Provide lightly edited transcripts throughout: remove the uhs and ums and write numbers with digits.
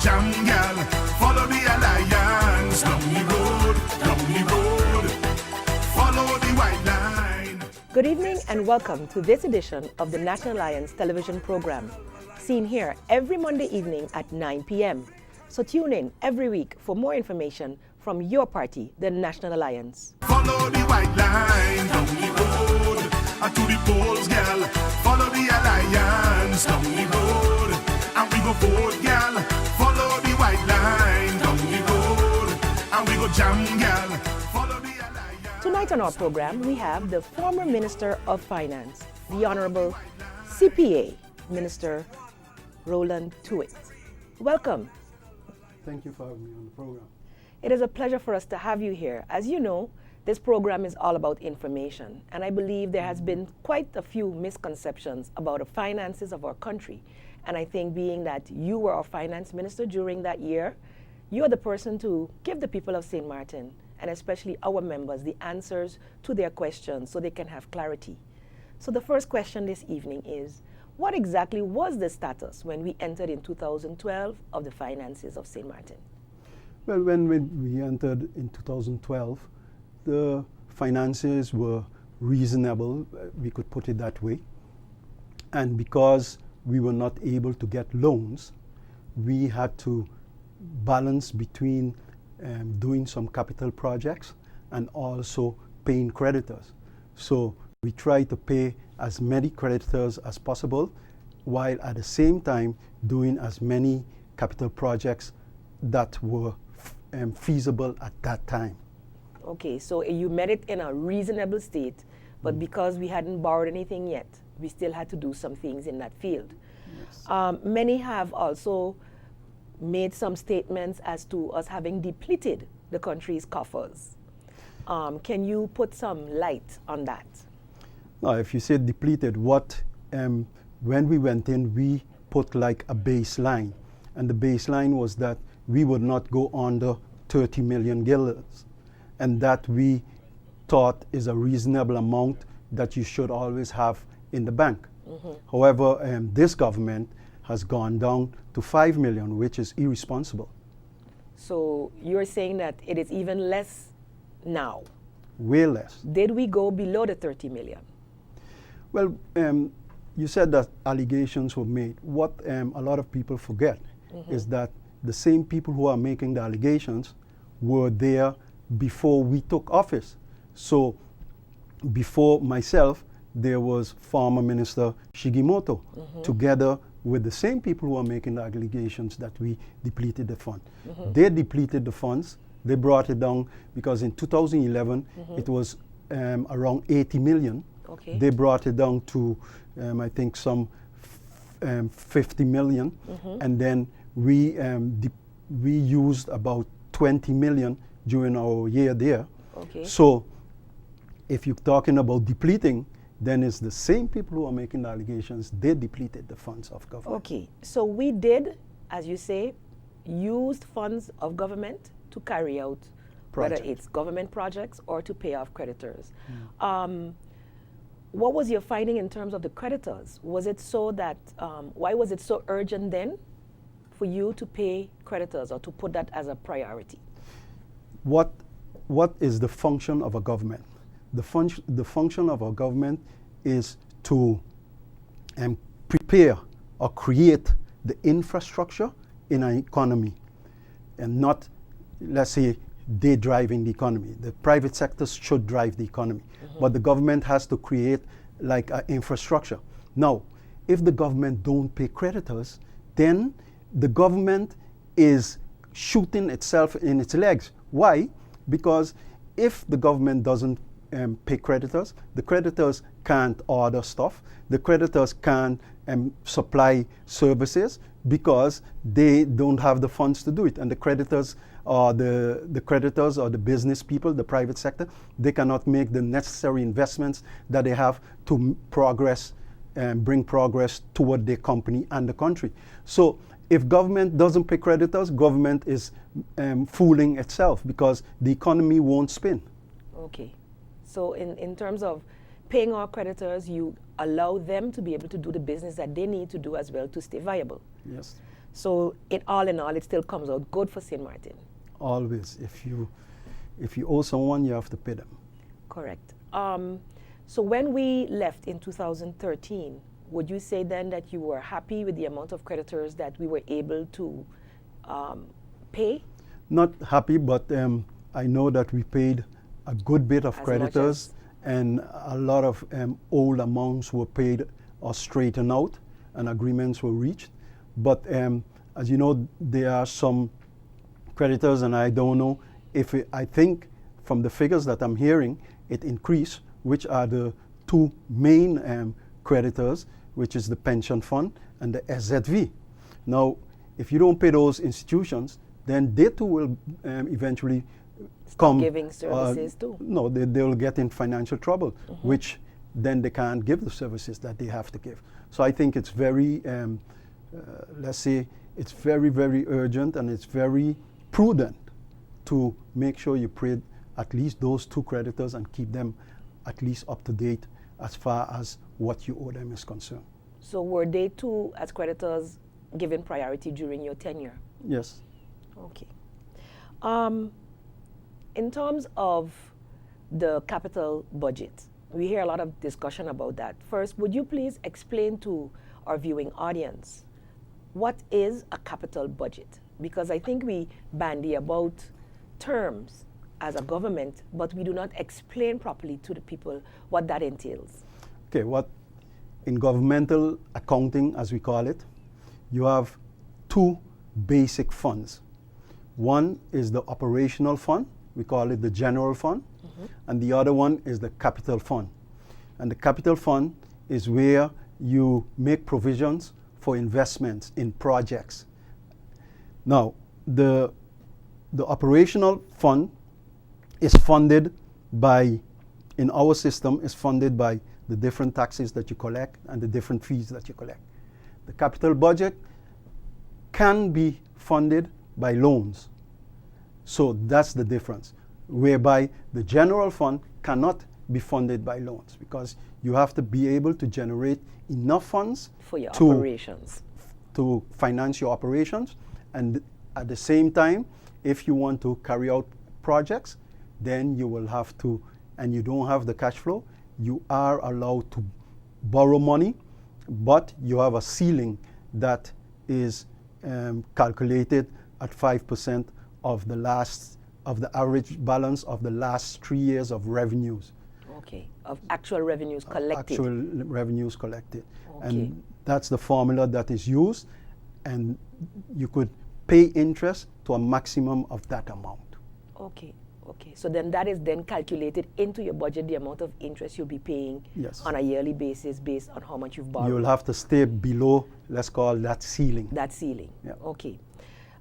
jam, girl. Follow the alliance. Down the road. Follow the white line. Good evening and welcome to this edition of the National Alliance television program, seen here every Monday evening at 9 p.m. So tune in every week for more information from your party, the National Alliance. Follow the white line. Down the road. To the polls, girl. Follow the alliance. Down the road. And we go vote, girl. Follow the white line. Down the road. And we go jam, girl. Follow the alliance. Tonight on our program, we have the former Minister of Finance, the Honorable CPA Minister Roland Tuitt. Welcome. Thank you for having me on the program. It is a pleasure for us to have you here. As you know, this program is all about information, and I believe there has been quite a few misconceptions about the finances of our country. And I think being that you were our finance minister during that year, you are the person to give the people of St. Martin, and especially our members, the answers to their questions so they can have clarity. So the first question this evening is, what exactly was the status when we entered in 2012 of the finances of St. Martin? Well, when we entered in 2012, the finances were reasonable, we could put it that way. And because we were not able to get loans, we had to balance between doing some capital projects and also paying creditors. So we tried to pay as many creditors as possible, while at the same time doing as many capital projects that were feasible at that time. Okay, so you met it in a reasonable state, but because we hadn't borrowed anything yet, we still had to do some things in that field. Yes. Many have also made some statements as to us having depleted the country's coffers. Can you put some light on that? Now, if you say depleted, when we went in, we put like a baseline. And the baseline was that we would not go under 30 million guilders. And that we thought is a reasonable amount that you should always have in the bank. Mm-hmm. However, this government has gone down to 5 million, which is irresponsible. So you're saying that it is even less now? Way less. Did we go below the 30 million? Well, you said that allegations were made. What a lot of people forget is that the same people who are making the allegations were there before we took office. So before myself, there was former Minister Shigimoto, together with the same people who are making the allegations that we depleted the fund. They depleted the funds. They brought it down because in 2011, it was around 80 million. Okay. They brought it down to, I think, some 50 million. And then we used about 20 million during our year there. Okay. So if you're talking about depleting, then it's the same people who are making the allegations. They depleted the funds of government. Okay, so we did, as you say, used funds of government to carry out whether it's government projects or to pay off creditors. What was your finding in terms of the creditors? Was it so that, why was it so urgent then for you to pay creditors or to put that as a priority? What is the function of a government? The function of a government is to prepare or create the infrastructure in an economy, and not, let's say, they driving the economy. The private sector should drive the economy, but the government has to create like an infrastructure. Now, if the government don't pay creditors, then the government is shooting itself in its legs. Why? Because if the government doesn't pay creditors, the creditors can't order stuff, the creditors can't supply services because they don't have the funds to do it. And the creditors or the creditors or the business people, the private sector, they cannot make the necessary investments that they have to progress and bring progress toward their company and the country. So if government doesn't pay creditors, government is fooling itself because the economy won't spin. Okay. So in terms of paying our creditors, you allow them to be able to do the business that they need to do as well to stay viable. Yes. So all in all, it still comes out good for St. Martin. Always. If you owe someone, you have to pay them. Correct. So when we left in 2013, would you say then that you were happy with the amount of creditors that we were able to pay? Not happy, but I know that we paid a good bit of As creditors, and a lot of old amounts were paid or straightened out, and agreements were reached. But as you know, there are some creditors, and I don't know if I think from the figures that I'm hearing, it increased, which are the two main creditors, which is the pension fund and the SZV. Now, if you don't pay those institutions, then they too will eventually come giving services too. No, they will get in financial trouble, which then they can't give the services that they have to give. So I think it's very, let's say, it's very, very urgent, and it's very prudent to make sure you pay at least those two creditors and keep them at least up to date as far as what you owe them is concerned. So were they too, as creditors, given priority during your tenure? Yes. Okay. In terms of the capital budget, we hear a lot of discussion about that. First, would you please explain to our viewing audience what is a capital budget? Because I think we bandy about terms as a government, but we do not explain properly to the people what that entails. Okay, what in governmental accounting, as we call it, you have two basic funds. One is the operational fund, we call it the general fund, and the other one is the capital fund. And the capital fund is where you make provisions for investments in projects. Now, the operational fund is funded by, in our system, is funded by the different taxes that you collect and the different fees that you collect. The capital budget can be funded by loans. So that's the difference, whereby the general fund cannot be funded by loans because you have to be able to generate enough funds for your operations, to finance your operations. And at the same time, if you want to carry out projects, then you will have to, and you don't have the cash flow, you are allowed to borrow money, but you have a ceiling that is calculated at 5% of the average balance of the last 3 years of revenues. Okay, of actual revenues collected. Actual revenues collected. Okay. And that's the formula that is used, and you could pay interest to a maximum of that amount. Okay, okay. So then that is then calculated into your budget, the amount of interest you'll be paying on a yearly basis based on how much you've borrowed. You'll have to stay below, let's call that ceiling. That ceiling. Yeah. Okay.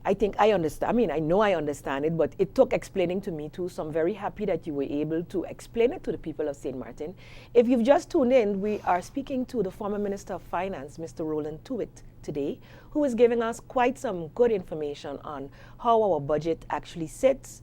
I think I understand. I mean, I know I understand it, but it took explaining to me too. So I'm very happy that you were able to explain it to the people of St. Martin. If you've just tuned in, we are speaking to the former Minister of Finance, Mr. Roland Tuitt, today, who is giving us quite some good information on how our budget actually sits,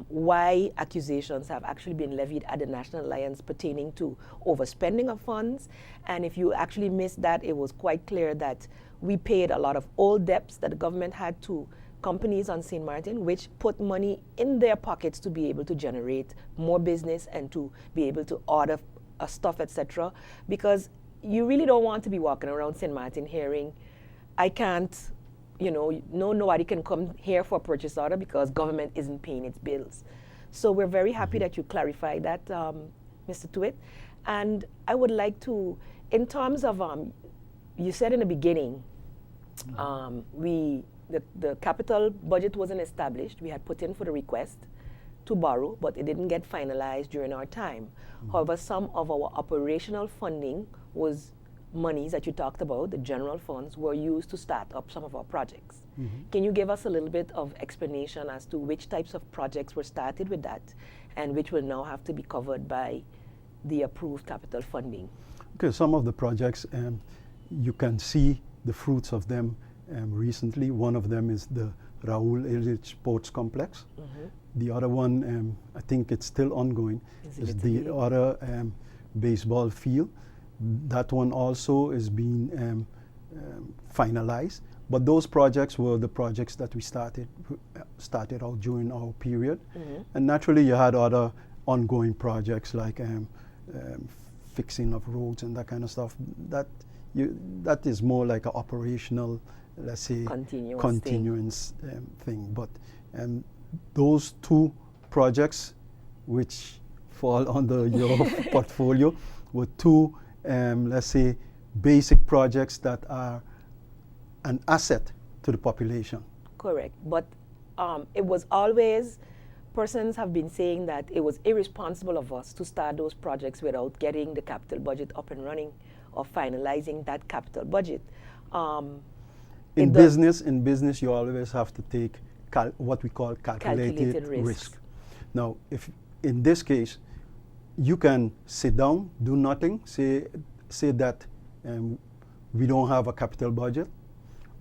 why accusations have actually been levied at the National Alliance pertaining to overspending of funds. And if you actually missed that, it was quite clear that we paid a lot of old debts that the government had to companies on St. Martin, which put money in their pockets to be able to generate more business and to be able to order stuff, etc. Because you really don't want to be walking around St. Martin hearing, I can't, nobody can come here for a purchase order because government isn't paying its bills. So we're very happy that you clarified that, Mr. Tuitt. And I would like to, in terms of, you said in the beginning, the capital budget wasn't established. We had put in for the request to borrow, but it didn't get finalized during our time. However, some of our operational funding was monies that you talked about, the general funds, were used to start up some of our projects. Can you give us a little bit of explanation as to which types of projects were started with that and which will now have to be covered by the approved capital funding? Okay, some of the projects, you can see the fruits of them recently. One of them is the Raul Illich Sports Complex. The other one, I think it's still ongoing, is the other baseball field. That one also is being finalized. But those projects were the projects that we started out during our period. And naturally, you had other ongoing projects like fixing of roads and that kind of stuff. That is more like an operational, let's say, continuous thing. But those two projects, which fall under your portfolio, were two, let's say, basic projects that are an asset to the population. Correct. But it was always, persons have been saying that it was irresponsible of us to start those projects without getting the capital budget up and running or finalizing that capital budget. In business, you always have to take what we call calculated risk. Now, if in this case, you can sit down, do nothing, say that we don't have a capital budget,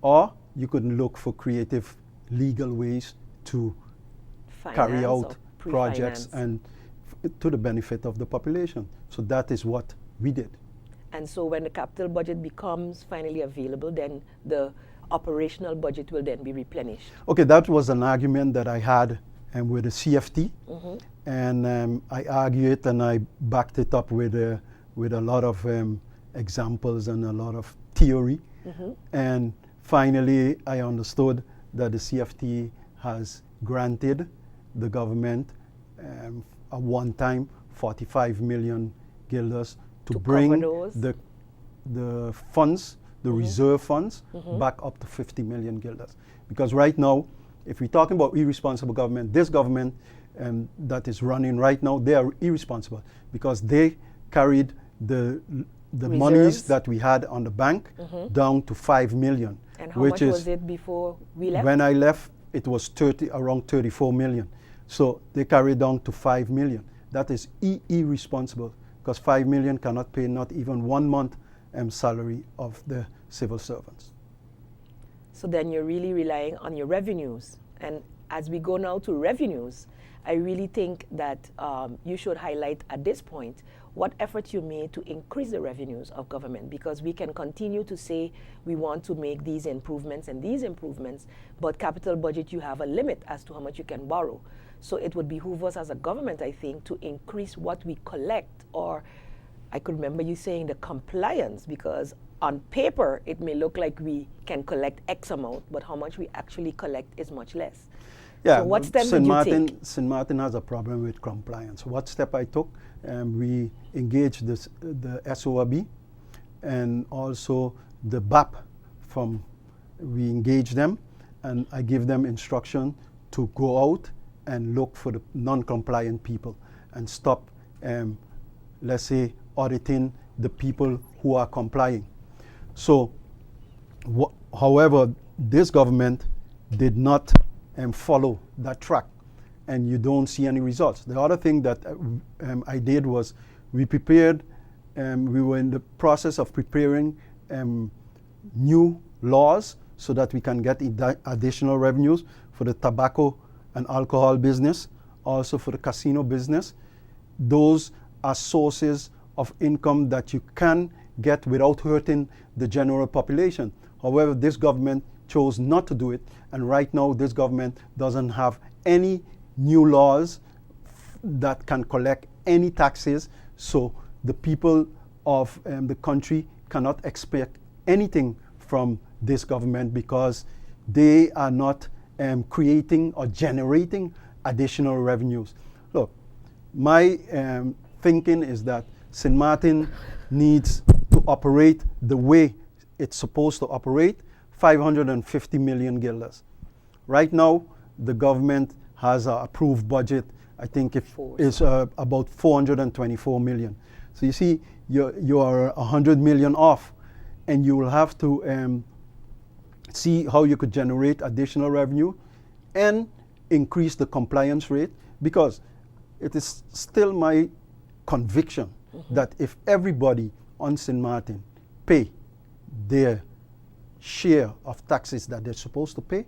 or you could look for creative legal ways to carry out projects and to the benefit of the population. So that is what we did. And so when the capital budget becomes finally available, then the operational budget will then be replenished. Okay, that was an argument that I had with the CFT, and I argued it and I backed it up with a lot of examples and a lot of theory. And finally, I understood that the CFT has granted the government a one-time 45 million guilders to bring the funds, the reserve funds, back up to 50 million guilders. Because right now, if we're talking about irresponsible government, this government that is running right now, they are irresponsible because they carried the monies that we had on the bank down to 5 million. And how much was it before we left? When I left, it was around 34 million. So they carried down to 5 million. That is irresponsible because 5 million cannot pay not even 1 month salary of the civil servants. So then you're really relying on your revenues. And as we go now to revenues, I really think that you should highlight at this point what efforts you made to increase the revenues of government, because we can continue to say we want to make these improvements and these improvements, but capital budget, you have a limit as to how much you can borrow. So it would behoove us as a government, I think, to increase what we collect, or I could remember you saying the compliance, because on paper it may look like we can collect X amount, but how much we actually collect is much less. Yeah, so what step did you take? St. Martin has a problem with compliance. What step I took? We engaged the SOAB and also the BAP. We engaged them, and I give them instruction to go out and look for the non-compliant people and stop, let's say, auditing the people who are complying. So, however, this government did not follow that track, and you don't see any results. The other thing that I did was we prepared, we were in the process of preparing new laws so that we can get additional revenues for the tobacco and alcohol business, also for the casino business. Those are sources of income that you can get without hurting the general population. However, this government chose not to do it, and right now this government doesn't have any new laws that can collect any taxes, so the people of the country cannot expect anything from this government because they are not creating or generating additional revenues. Look, my thinking is that St. Martin needs to operate the way it's supposed to operate, 550 million guilders. Right now, the government has an approved budget, I think it is about 424 million. So you see, you are 100 million off, and you will have to see how you could generate additional revenue and increase the compliance rate, because it is still my conviction that if everybody on St. Martin pay their share of taxes that they're supposed to pay,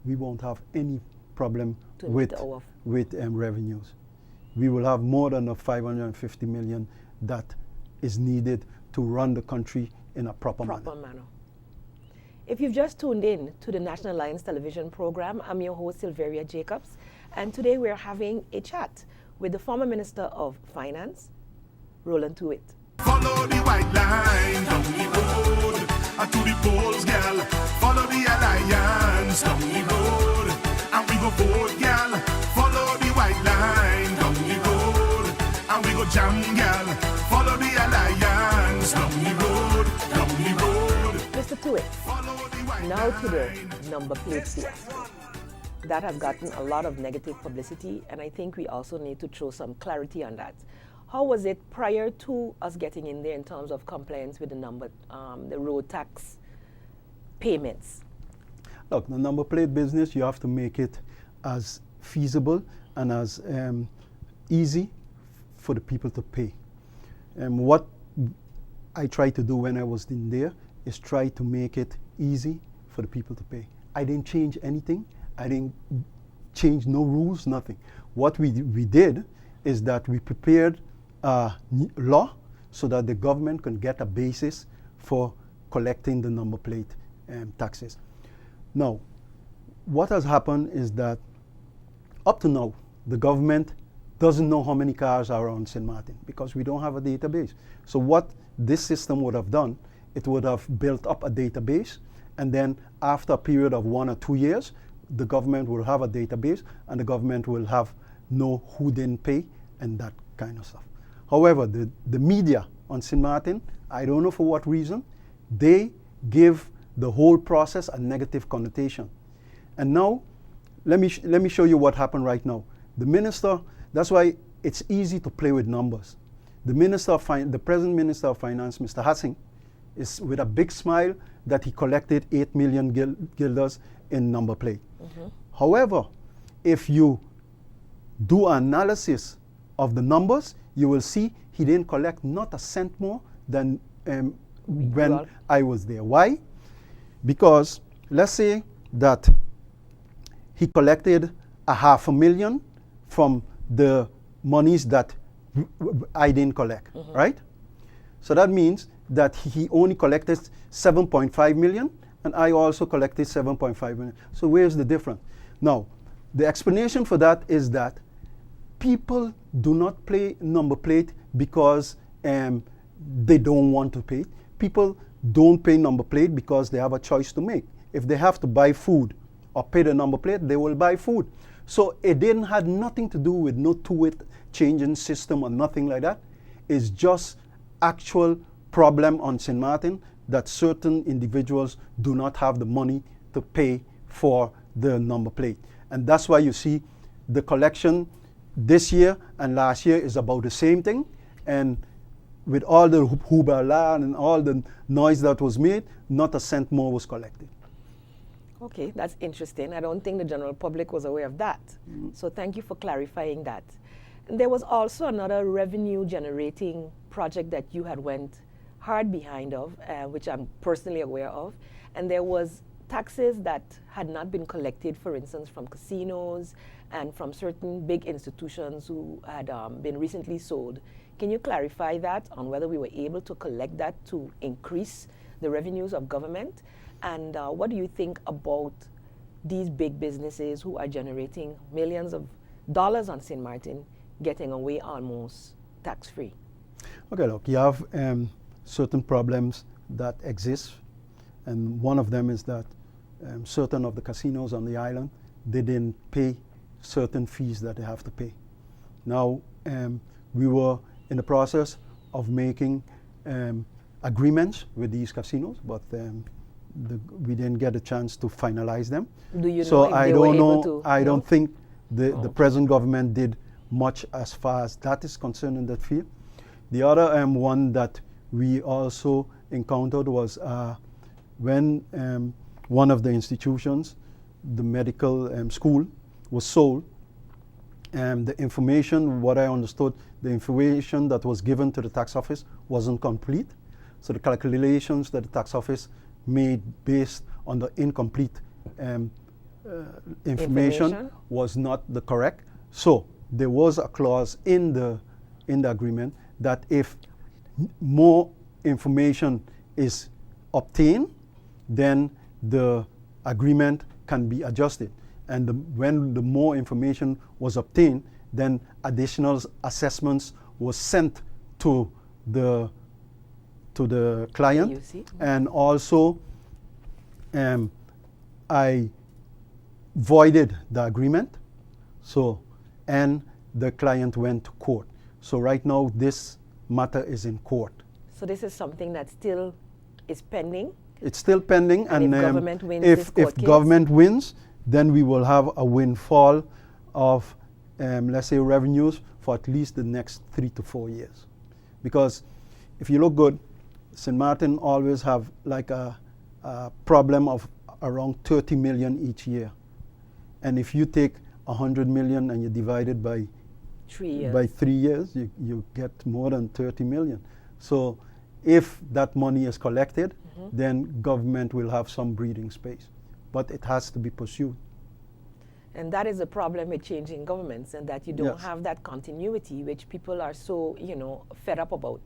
we won't have any problem with revenues. We will have more than the 550 million that is needed to run the country in a proper manner. If you've just tuned in to the National Alliance television program, I'm your host, Silveria Jacobs, and today we're having a chat with the former Minister of Finance, Roland Tuitt. Follow the white line down the road, to the polls, girl. Follow the alliance down the road, and we go vote, girl. Follow the white line down the road, and we go jam, girl. Follow the alliance down the road, down the road. Mr. Tuitt, now to the number plate fiasco. That has gotten a lot of negative publicity, and I think we also need to throw some clarity on that. How was it prior to us getting in there in terms of compliance with the road tax payments? Look, the number plate business, you have to make it as feasible and as easy for the people to pay. What I tried to do when I was in there is try to make it easy for the people to pay. I didn't change anything. I didn't change no rules, nothing. What we did is that we prepared a law so that the government can get a basis for collecting the number plate taxes. Now, what has happened is that up to now, the government doesn't know how many cars are on St. Martin because we don't have a database. So what this system would have done, it would have built up a database, and then after a period of 1 or 2 years, the government will have a database and the government will know who didn't pay and that kind of stuff. However, the media on St. Martin, I don't know for what reason, they give the whole process a negative connotation. And now, let me show you what happened right now. The minister, that's why it's easy to play with numbers. The present Minister of Finance, Mr. Hassing, is with a big smile that he collected 8 million guilders in number plate. Mm-hmm. However, if you do an analysis of the numbers, you will see he didn't collect not a cent more than when I was there. Why? Because let's say that he collected $500,000 from the monies that I didn't collect, mm-hmm. right? So that means that he only collected 7.5 million and I also collected 7.5 million. So where's the difference? Now, the explanation for that is that people do not pay number plate because they don't want to pay. People don't pay number plate because they have a choice to make. If they have to buy food or pay the number plate, they will buy food. So it didn't have nothing to do with no Tuitt changing system or nothing like that. It's just actual problem on St. Martin that certain individuals do not have the money to pay for the number plate. And that's why you see the collection this year and last year is about the same thing. And with all the hoobala and all the noise that was made, not a cent more was collected. Okay, that's interesting. I don't think the general public was aware of that. Mm-hmm. So thank you for clarifying that. And there was also another revenue generating project that you had went hard behind of, which I'm personally aware of. And there was taxes that had not been collected, for instance, from casinos and from certain big institutions who had been recently sold. Can you clarify that on whether we were able to collect that to increase the revenues of government? And what do you think about these big businesses who are generating millions of dollars on St. Martin getting away almost tax-free? Okay, look, you have certain problems that exist, and one of them is that certain of the casinos on the island, they didn't pay certain fees that they have to pay. Now, we were in the process of making agreements with these casinos, but we didn't get a chance to finalize them. Do you so know if I they don't were know. able to? I don't think the okay. present government did much as far as that is concerned in that field. The other one that we also encountered was when one of the institutions, the medical school, was sold. The information, what I understood, the information that was given to the tax office wasn't complete. So the calculations that the tax office made based on the incomplete information was not the correct. So there was a clause in the agreement that if more information is obtained, then the agreement can be adjusted. And when the more information was obtained, then additional assessments were sent to the client. And also I voided the agreement, and the client went to court. So right now this matter is in court. So this is something that still is pending? It's still pending, and if government wins if government wins, then we will have a windfall of, let's say, revenues for at least the next 3 to 4 years. Because if you look good, St. Martin always have like a problem of around 30 million each year. And if you take 100 million and you divide it by 3 years, by 3 years, you get more than 30 million. So if that money is collected, then government will have some breathing space. But it has to be pursued. And that is the problem with changing governments, and that you don't have that continuity, which people are so, fed up about.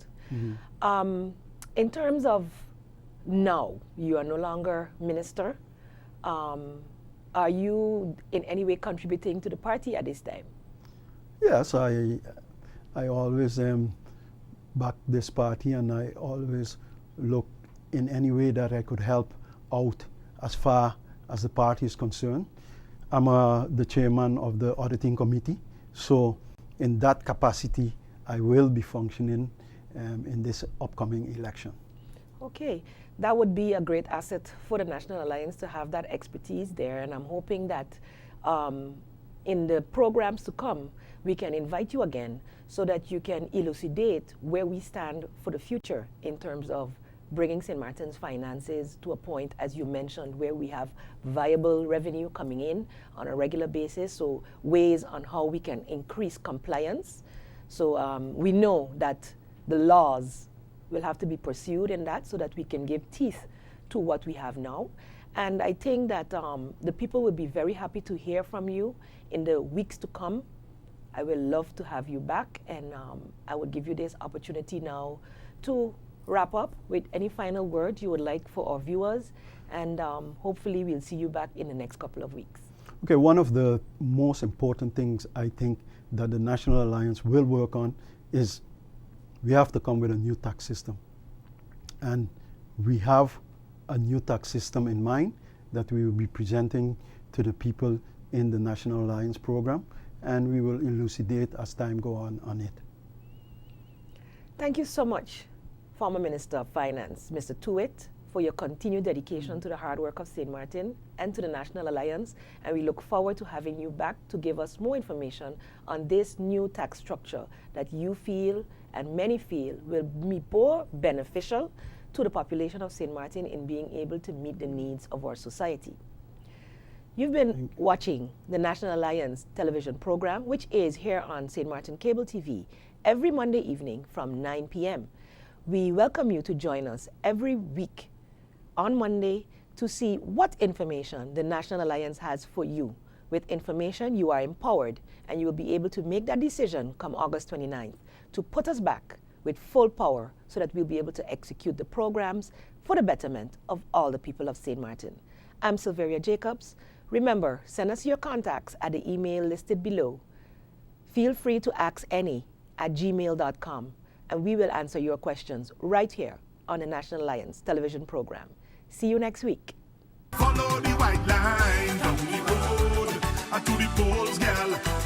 In terms of now, you are no longer minister. Are you in any way contributing to the party at this time? Yes, I always back this party, and I always look in any way that I could help out as far as the party is concerned. I'm the chairman of the auditing committee, so in that capacity I will be functioning in this upcoming election. Okay, that would be a great asset for the National Alliance to have that expertise there, and I'm hoping that in the programs to come we can invite you again so that you can elucidate where we stand for the future in terms of bringing St. Martin's finances to a point, as you mentioned, where we have viable revenue coming in on a regular basis, so ways on how we can increase compliance. So we know that the laws will have to be pursued in that so that we can give teeth to what we have now. And I think that the people will be very happy to hear from you in the weeks to come. I will love to have you back, and I would give you this opportunity now to wrap up with any final words you would like for our viewers, and hopefully we'll see you back in the next couple of weeks. Okay, one of the most important things I think that the National Alliance will work on is we have to come with a new tax system. And we have a new tax system in mind that we will be presenting to the people in the National Alliance program, and we will elucidate as time goes on it. Thank you so much, former Minister of Finance, Mr. Tuitt, for your continued dedication to the hard work of St. Martin and to the National Alliance, and we look forward to having you back to give us more information on this new tax structure that you feel and many feel will be more beneficial to the population of St. Martin in being able to meet the needs of our society. You've been watching the National Alliance television program, which is here on St. Martin Cable TV every Monday evening from 9 p.m. We welcome you to join us every week on Monday to see what information the National Alliance has for you. With information, you are empowered, and you will be able to make that decision come August 29th to put us back with full power so that we'll be able to execute the programs for the betterment of all the people of St. Martin. I'm Silveria Jacobs. Remember, send us your contacts at the email listed below. Feel free to ask any at gmail.com, and we will answer your questions right here on the National Alliance television program. See you next week. Follow the white line down the road to the polls, girl.